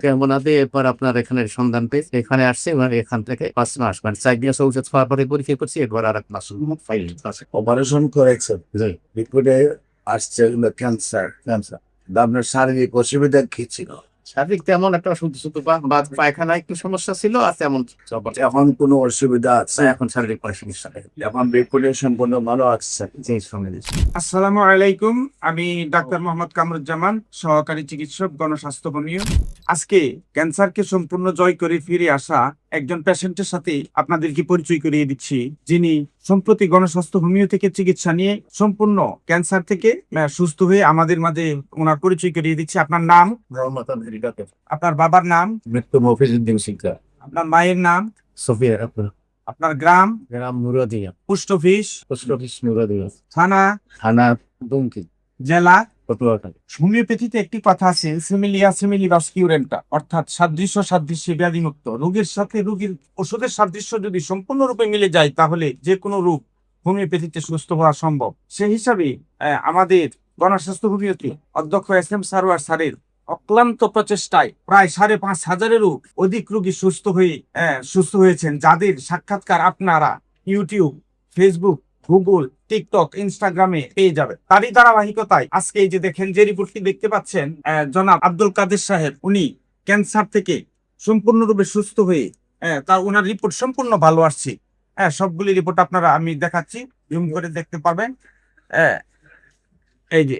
কেমন আছে এরপর আপনার এখানে সন্ধান পেয়ে এখানে আসছে এবং এখান থেকে 5 মাস মানে 4 মাস ঔষধ খাওয়ার পরে পরীক্ষা করছি এরপর আর 1 মাস ফাইল আছে। অপারেশন করেছেন, জি রিপোর্টে আসছে ক্যান্সার। ক্যান্সার। আপনার শারীরিক অসুবিধা কি ছিল? শারীরিক তেমন একটা শুধু শুধু বা পায়খানা একটু সমস্যা ছিল আর তেমন এখন কোনো অসুবিধা আছে? এখন শারীরিক কোনো সমস্যা নেই। এখন রিপোর্টে সম্পূর্ণ ভালো আসছে। জি সঙ্গে দিচ্ছি। আসসালামু আলাইকুম। আমি ডাক্তার মোহাম্মদ কামরুজ্জামান, সহকারী চিকিৎসক, গণস্বাস্থ্য হোমিও। আজকে ক্যান্সারকে সম্পূর্ণ জয় করে ফিরে আসা একজন পেশেন্টের সাথে আপনাদেরকে পরিচয় করিয়ে দিচ্ছি, যিনি সম্প্রতি গণস্বাস্থ্য হোমিও থেকে চিকিৎসা নিয়ে সম্পূর্ণ ক্যান্সার থেকে সুস্থ হয়ে আমাদের মাঝে ওনার পরিচয় করিয়ে দিচ্ছি। আপনার নাম? মোহাম্মদ আমিরুল্লাহ। আপনার বাবার নাম? মৃত্যু মফিজউদ্দিন শিকদার। আপনার মায়ের নাম? সোফিয়া। আপনার গ্রাম? গ্রাম Muradia. Post office? Post office Muradia. থানা? থানা দুমকি। জেলা? পটুয়াখালী। হোমিওপ্যাথিতে একটি কথা আছে, সিমিলিয়া সিমিলিবাস কিউরেন্টা, অর্থাৎ সাদৃশ্য সাদৃশ্যে ব্যাধিমুক্ত। রোগের সাথে রোগীর ওষুধের সাদৃশ্য যদি সম্পূর্ণরূপে মিলে যায় তাহলে যে কোনো রোগ হোমিওপ্যাথিতে সুস্থ হওয়া সম্ভব। সেই হিসাবে আমাদের গণস্বাস্থ্য হোমিওপ্যাথি অধ্যক্ষ SM সারোয়ার স্যারের অক্লান্ত প্রচেষ্টায় প্রায় 5,500-এরও অধিক রোগী সুস্থ হয়েছেন, যাদের সাক্ষাৎকার আপনারা ইউটিউব, ফেসবুক, গুগল, টিকটক, ইনস্টাগ্রামে পেয়ে যাবে। তারই ধারাবাহিকতায় আজকে এই যে দেখেন যে রিপোর্টটি দেখতে পাচ্ছেন, জনাব আব্দুল কাদের সাহেব, উনি ক্যান্সার থেকে সম্পূর্ণরূপে সুস্থ হয়ে তার ওনার রিপোর্ট সম্পূর্ণ ভালো আসছে। সবগুলি রিপোর্ট আপনারা আমি দেখাচ্ছি, জুম করে দেখতে পাবেন। এই যে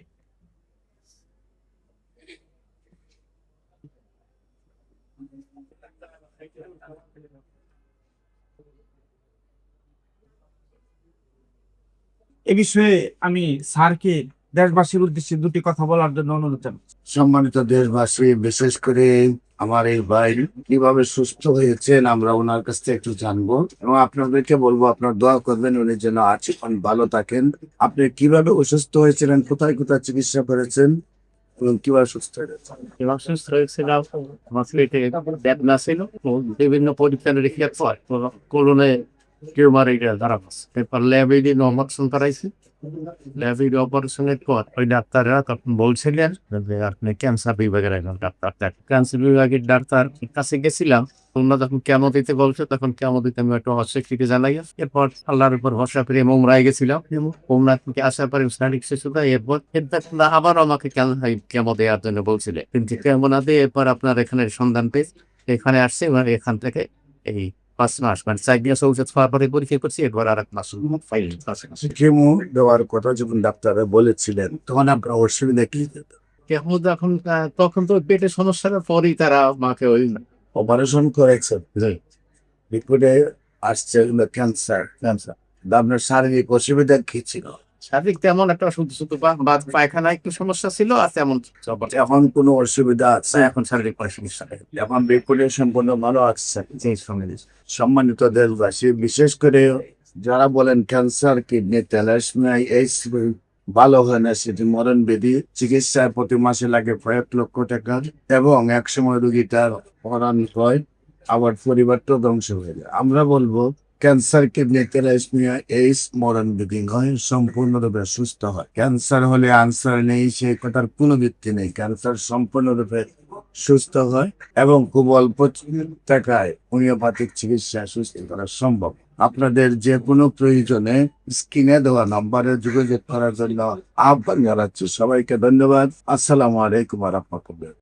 এ বিষয়ে আমি স্যারকে দেশবাসীর উদ্দেশ্যে দুটি কথা বলার জন্য অনুরোধ জানাচ্ছি। সম্মানিত দেশবাসী, বিশেষ করে আমার এই ভাই কিভাবে সুস্থ হয়েছেন আমরা ওনার কাছ থেকে একটু জানবো এবং আপনাদেরকে বলবো আপনার দোয়া করবেন উনি যেন আজীবন ভালো থাকেন। আপনি কিভাবে অসুস্থ হয়েছিলেন, কোথায় কোথায় চিকিৎসা করেছেন এবং কিভাবে সুস্থ হয়েছেন? সুস্থ হয়েছিলাম। আমার পেটে বেদনা ছিল, বিভিন্ন পরীক্ষা নিরীক্ষার পর কোলনে টিউমার এটা ধরা পড়ছে। এরপর ল্যাবে দিয়ে অপারেশন করাইছি। ল্যাবে অপারেশনের পর ওই ডাক্তাররা তখন বলছিলেন যে আপনি ক্যান্সার বিভাগের একজন ডাক্তার। ক্যান্সার বিভাগের ডাক্তার কাছে গেছিলাম, তোমরা যখন কেমো দিতে বলছো তখন কেমো দিতে আমি একটু অস্বীকৃতি জানাই। এরপর আল্লাহর উপর ভরসা করে মোমরাই গেছিলাম। মোমরা থেকে আসার পরে শারীরিক সুস্থতা। এরপর আবার আমাকে কেমো দেওয়ার জন্য বলছিলেন, কিন্তু কেমো না দিয়ে এরপর আপনার এখানে সন্ধান পেয়ে এখানে আসছে এবং এখান থেকে এই 5 মাস মানে 4 মাস ঔষধ খাওয়ার পরে পরীক্ষা করছি এরপর আর 1 মাস ফাইল আছে। কেমো দেওয়ার কথা যখন ডাক্তাররা বলেছিলেন তখন আপনার অসুবিধা কি? কেমন যখন তখন তো পেটের সমস্যার পরেই তারা আমাকে ওই অপারেশন করেছেন, জি রিপোর্টে আসছে ক্যান্সার। ক্যান্সার। আপনার শারীরিক অসুবিধা কি ছিল? শারীরিক তেমন একটা শুধু শুধু বা পায়খানা একটু সমস্যা ছিল আর তেমন এখন কোনো অসুবিধা আছে? এখন শারীরিক কোনো সমস্যা নেই। এখন রিপোর্টে সম্পূর্ণ ভালো আসছে। জি সঙ্গে দিচ্ছি। সম্মানিত দেশবাসী, বিশেষ করে যারা বলেন ক্যান্সার, কিডনি, থ্যালাসেমিয়া এই ভালো হয় না, সেটি মরণ ব্যাধি, চিকিৎসায় প্রতি মাসে লাগে কয়েক লক্ষ টাকা এবং একসময় রোগীটার মরণ হয়, আবার পরিবারটাও ধ্বংস হয়ে যায়। আমরা বলবো ক্যান্সার, কিডনি, থ্যালাসেমিয়া এইস মরণ ব্যাধি হয়, সম্পূর্ণরূপে সুস্থ হয়। ক্যান্সার হলে আনসার নেই সেই কথার কোনো ভিত্তি নেই। ক্যান্সার সম্পূর্ণরূপে সুস্থ হয় এবং খুব অল্প টাকায় হোমিওপ্যাথিক চিকিৎসা সুস্থ করা সম্ভব। আপনাদের যে কোনো প্রয়োজনে স্ক্রিনে দেওয়া নম্বরে যোগাযোগ করার জন্য আহ্বান জানাচ্ছি। সবাইকে ধন্যবাদ। আসসালামু আলাইকুম ওয়া রাহমাতুল্লাহ।